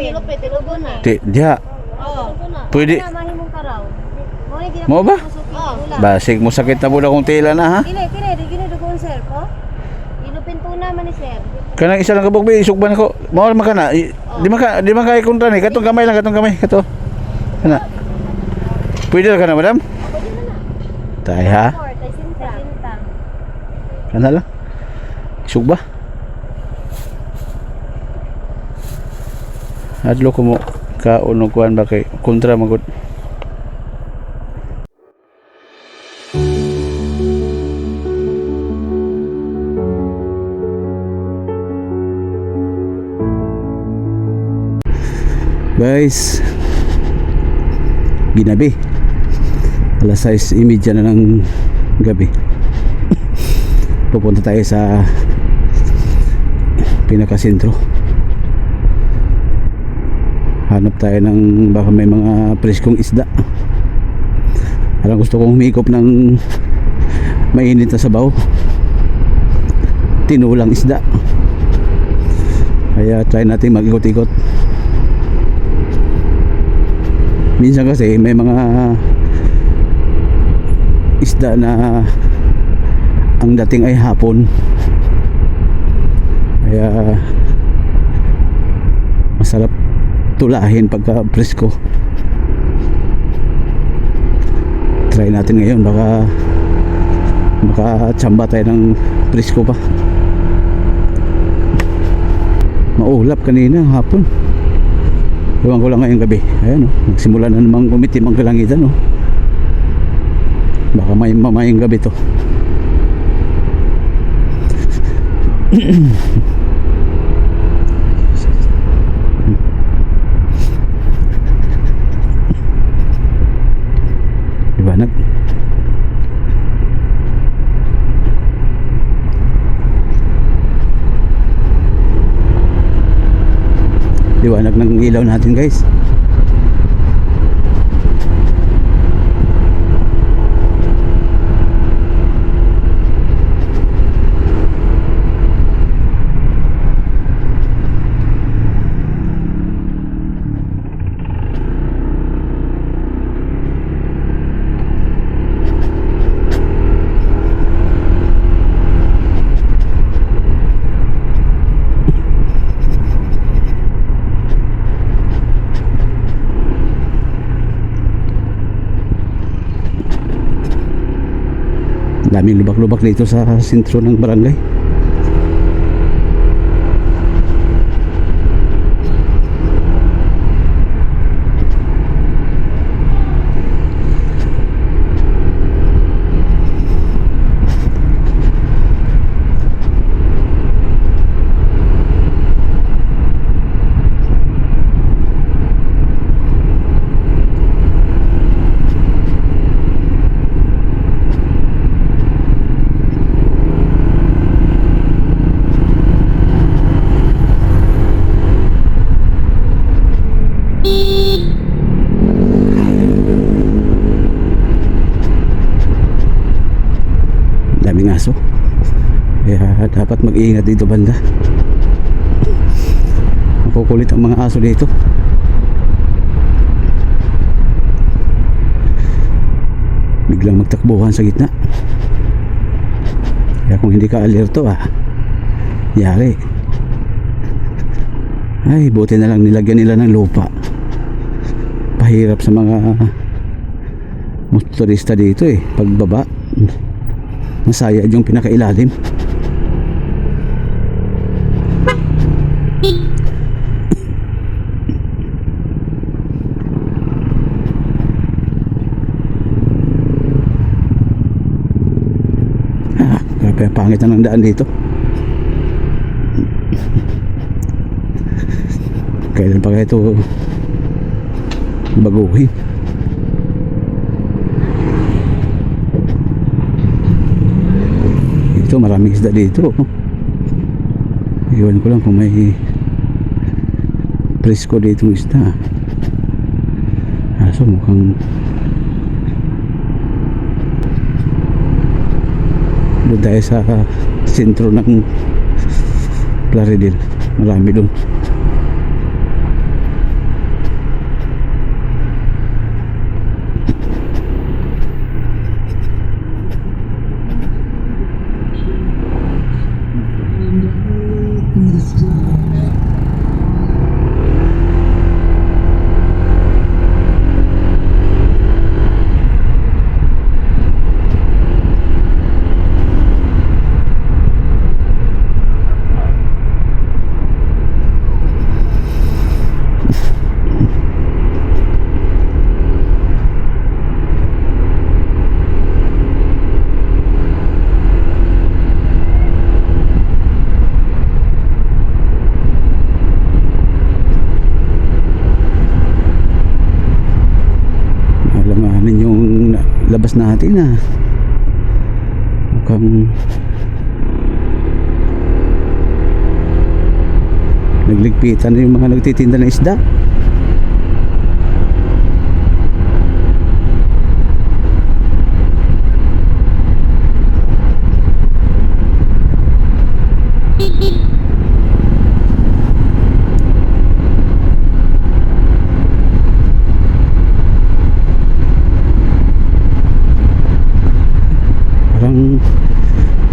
ilupit, ilugo na. Diha. Oo. Pwede. Mahimong karaw. Mo ba? Oo. Basig mo sakit na po na kung tila na ha. Kini dugon sir ko. Ilupin tuna man ni sir. Kanang isa lang kabog be isugban ko. Mao man kana. Di man kay kontra ni katong kamay lang katong kamay kato. Kana. Pwede ka na madam? Tay ha. Tay sinta. Kana lang. Isugba. Adlo ko mo ka unog kuan ba kay kontra magud. Guys, ginabi alas 6:30 na ng gabi. Pupunta tayo sa pinakasentro, hanap tayo ng baka may mga preskong isda. Parang gusto kong humikop ng mainit na sabaw, tinulang isda, kaya try natin mag-ikot-ikot. Minsan kasi may mga isda na ang dating ay hapon, kaya masarap tulahin pagka presko. Try natin ngayon, baka tsamba tayo ng presko pa. Maulap kanina hapon, ewan ko lang ngayong gabi. Ayan nagsimula na namang umitim ang kalangitan baka may mamayang gabi to. Liwanag. Liwanag ng ilaw natin guys. Daming lubak-lubak dito sa sentro ng barangay. Daming aso, kaya dapat mag-iingat dito banda. Makukulit ang mga aso dito. Biglang magtakbuhan sa gitna, kaya kung hindi ka alerto yari. Ay, buti na lang nilagyan nila ng lupa. Pahirap sa mga motorista dito pagbaba. Masaya yung pinakailalim. Grabe, pangit na ng daan dito. Kailan pa kaya ito baguhin? Ito maraming isda dito. Iwan ko lang kung may presko dito isda. So mukhang doon tayo sa sentro ng Plaridel. Marami doon. labas natin ah. Mukhang nagligpitan na yung mga nagtitinda ng isda.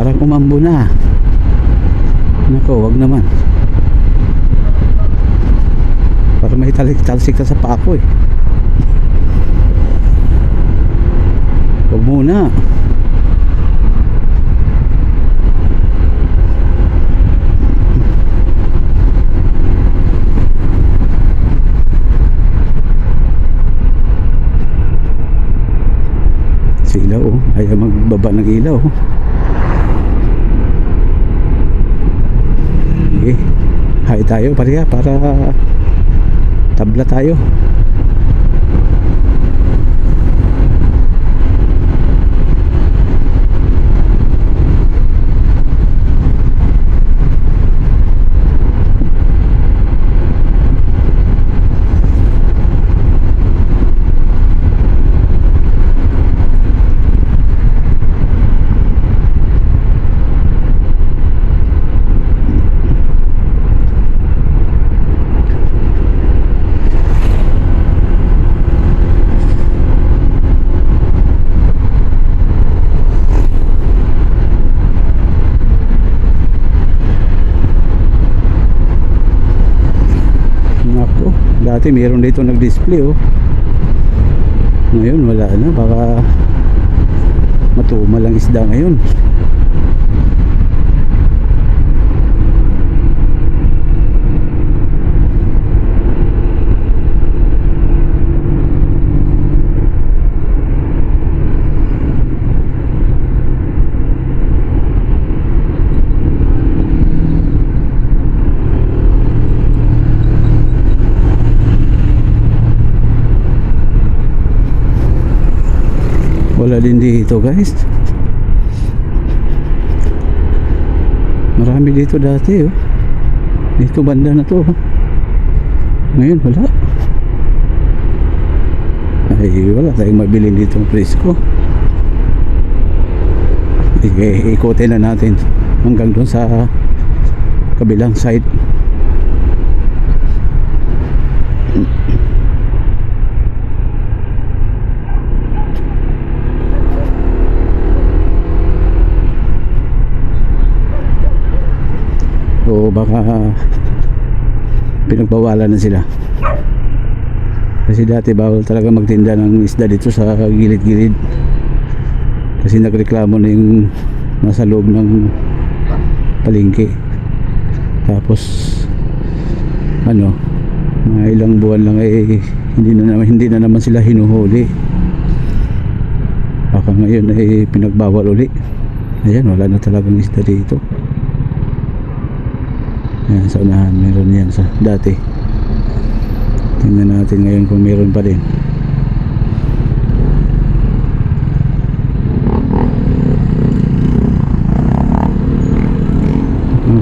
Parang umambo na. Nako, wag naman. Para may talsik ka sa paa ko eh. Wag muna. Si ilaw oh, ayaw magbaba ng ilaw oh. Okay, hay tayo pareha para tabla tayo. Dati meron dito nag-display oh. Ngayon wala na, baka matumal ang isda ngayon. Wala din dito guys. Marami dito dati oh. Dito banda na to oh. Ngayon wala. Ay wala tayong mabili dito ng presko. Ikutin na natin hanggang doon sa kabilang side. O baka pinagbawalan na sila. Kasi dati bawal talaga magtinda ng isda dito sa gilid-gilid. Kasi nagreklamo na yung nasa loob ng palengke. Tapos ano, mga ilang buwan lang eh hindi na naman sila hinuhuli. Baka ngayon ay pinagbawal uli. Ayan, wala na talagang isda dito. Ayan, sa unahan meron yan sa dati. Tingnan natin ngayon kung meron pa din.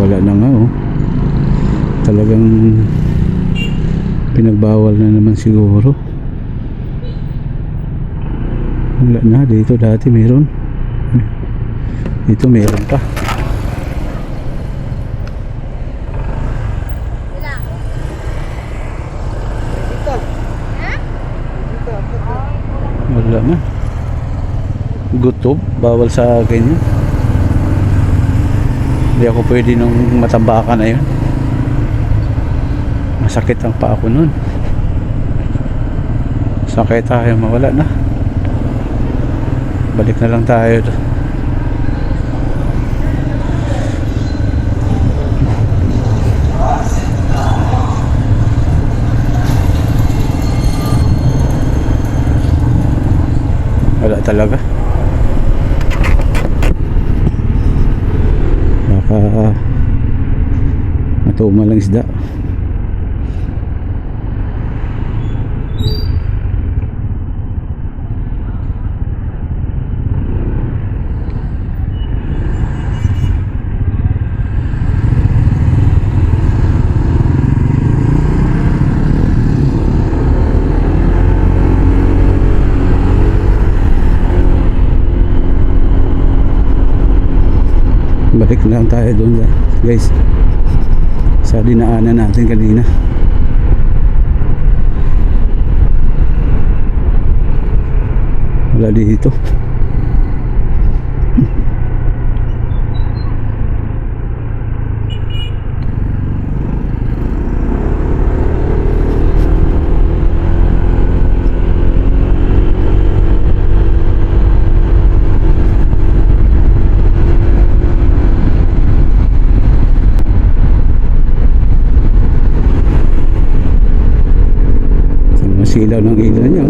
Wala na nga oh. Talagang pinagbawal na naman siguro. Wala na, dito dati meron. Dito meron pa. Wala na. Gutob, bawal sa akin yun. Hindi ako pwede nung matambakan na yun. Masakit ang paa ko nun. Sakit tayo, mawala na. Balik na lang tayo. Wala talaga. Baka matumal lang isda. balik lang tayo doon guys sa dinaanan natin kanina. Wala dito. Silaw ng ilaw niya.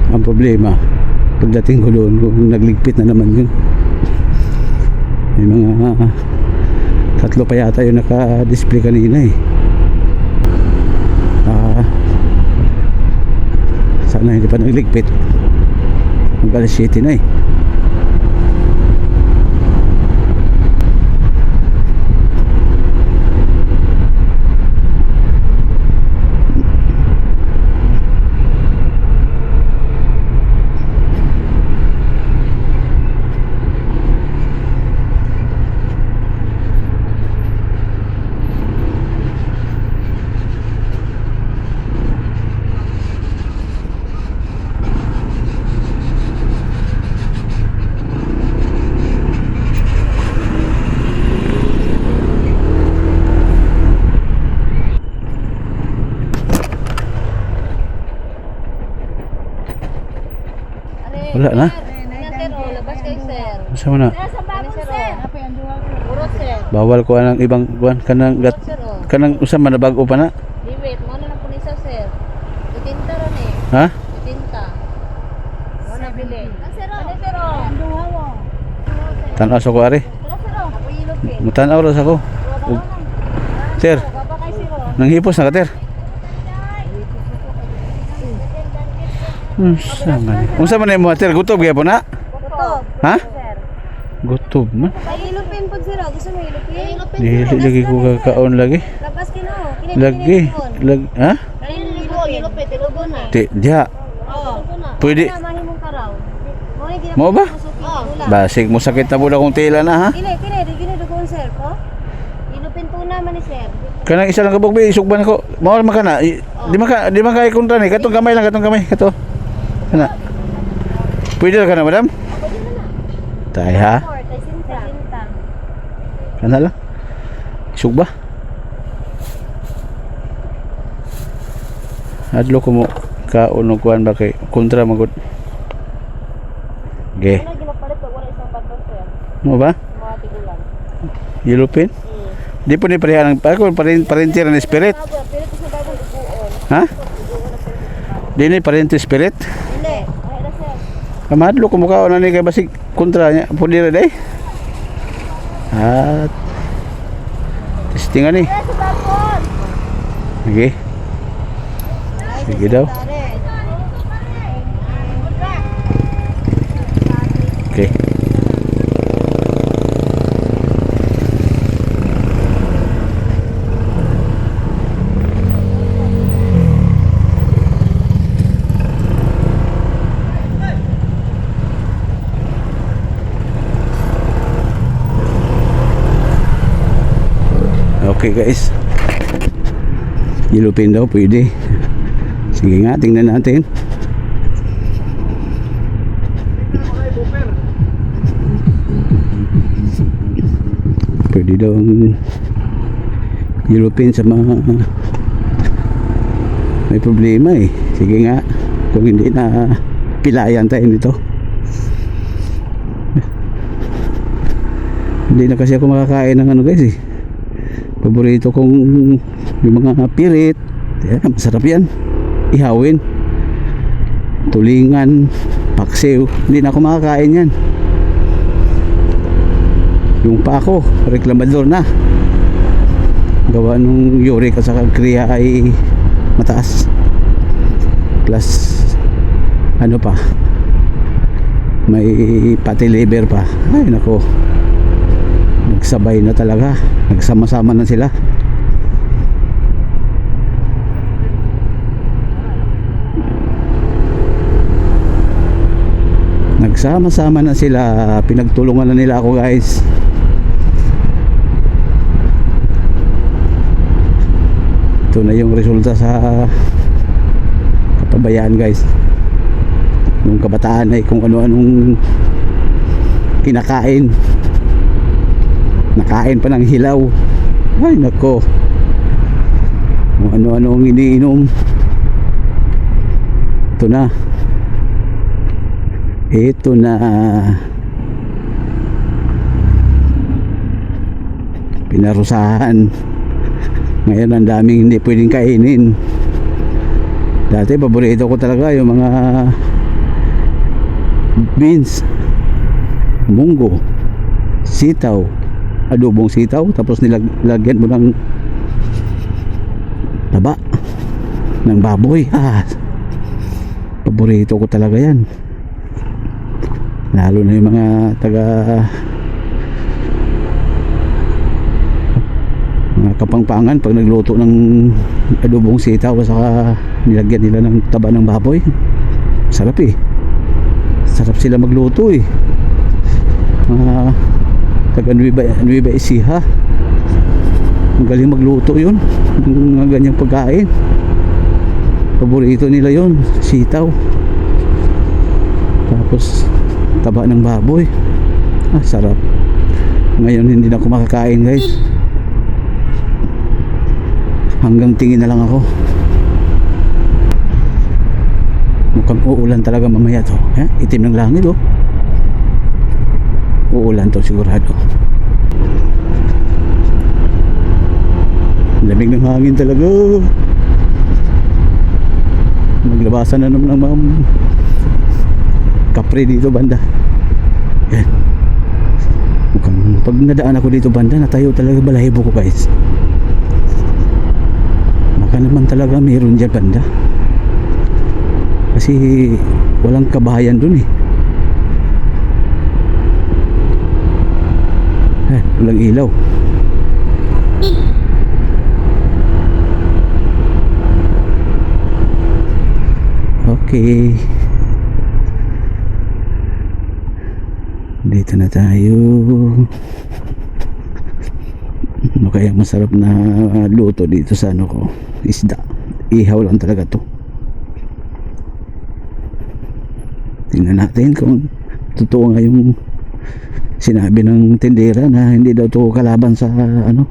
Ang problema pagdating ko doon, kung nagligpit na naman yun, may mga 3 pa yata yung naka-display kanina eh. Sana hindi pa nagligpit, mag alas 7 na eh. Wala na. Sir, oh, labas kayo, sir. Masama na. Nasa babon, sir. Urot, sir. Bawal ko anang ibang kuan kanang gat Sir, oh. kanang usa man na bago pa na. Di wait, mo na lang punisa, sir. Itinta ron eh. Ha? Itinta. Mo na bili. Sir, oh. Sir, oh. Tan-aw ko ari. Sir, oh. Ako ilupin. Mutan-aw ra ako. Sir, Baba kay sir, oh. nanghipos na ka, ter. Unsa man mo, ter? Gutob gyapon na? Gutob. Ha? Sir. Gutob man. Ay, ilupin po, sir, oh. Gusto mo ilupin? Ilupin, Dili lagi ko kakaon lagi. Labas kino. Lagi. Ha? Ilupin, tilugo na. Diya. Oo. Pwede. Mahimong karaw. Mo ba? Basig mo sakit na pula kung tila na, ha? Kini, di dugon, sir, ko. Ilupin po naman ni sir. Kanang isa lang kabog bi isugban ko. Mao man kana. Di man kay kontra ni katong kamay lang katong kamay kato. Kana. Pwede ra kana, madam? Tay ha. Kana lang. Isugba. Adlo ko mo kauno kuan ba kay kontra magud. Ge. Wala ginapalit pag wala isang bato, sir. Mo ba? Mga tigulan. Yelupin? Di po ni pareha ng ako parentir ng spirit. Pero ito sa bagong duguon. Ha? Di ni parentir spirit. Hindi. Ay, na, sir. Kamadlo ko mukha na ni kay basig kontra niya. Pwede ra day. At testingan ni. Sa bagong. Sige. Sige daw. Okay. Okay guys, yelupin daw pwede. Sige nga, tingnan natin. Pwede daw yelupin sa mga may problema eh. Sige nga, kung hindi na pilayan tayo nito. Hindi na kasi ako makakain ng ano guys eh. Paborito kong yung mga pirit. Yan, masarap yan. Ihawin. Tulingan, paksiw. Hindi na ako makakain yan. Yung pa ako, reklamador na. Gawa nung uric at saka kriya ay mataas. Plus, ano pa, may pati liver pa. Ay nako, nagsabay na talaga, nagsama-sama na sila. Nagsama-sama na sila, pinagtulungan na nila ako guys. Ito na yung resulta sa kapabayaan guys. Nung kabataan ay kung ano-anong kinakain, nakain pa ng hilaw. Ay nako, kung ano-anong iniinom. Ito na pinarusahan. Ngayon ang daming hindi pwedeng kainin. Dati paborito ko talaga yung mga beans, munggo, sitaw, adobong sitaw, tapos nilagyan mo ng taba ng baboy. Paborito ko talaga yan. Lalo na yung mga taga mga Kapampangan, pag nagluto ng adobong sitaw saka nilagyan nila ng taba ng baboy, sarap eh. Sarap sila magluto eh. Mga taga Nueva Ecija, ang galing magluto yun, mga ganyang pagkain. Paborito nila yun, sitaw tapos taba ng baboy. Sarap. Ngayon hindi na ako makakain guys. Hanggang tingin na lang ako. Mukhang uulan talaga mamaya to. Itim ng langit oh. Uulan to sigurado. Lamig ng hangin talaga. Maglabasan na naman ng mga kapre dito banda. Yan. Mukhang pag nadaan ako dito banda, natayo talaga balahibo ko guys. Baka naman talaga mayroon dyan banda. Kasi walang kabahayan dun eh. Walang ilaw. Okay, dito na tayo. Ano kaya masarap na luto dito sa ano ko? Isda. Ihaw lang talaga to. Tingnan natin kung totoo nga yung sinabi ng tindera na hindi daw to kalaban sa ano,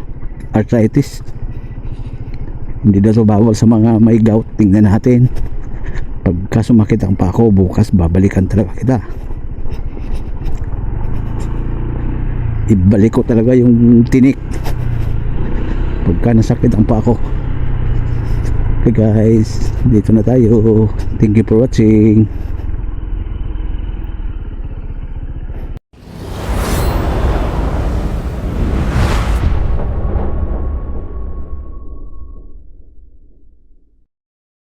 arthritis. Hindi daw to bawal sa mga may gout. Tingnan natin. Pagka sumakit ang pako, bukas babalikan talaga kita. Ibalik ko talaga yung tinik pagka nasakit ang pako. Okay guys, dito na tayo. Thank you for watching.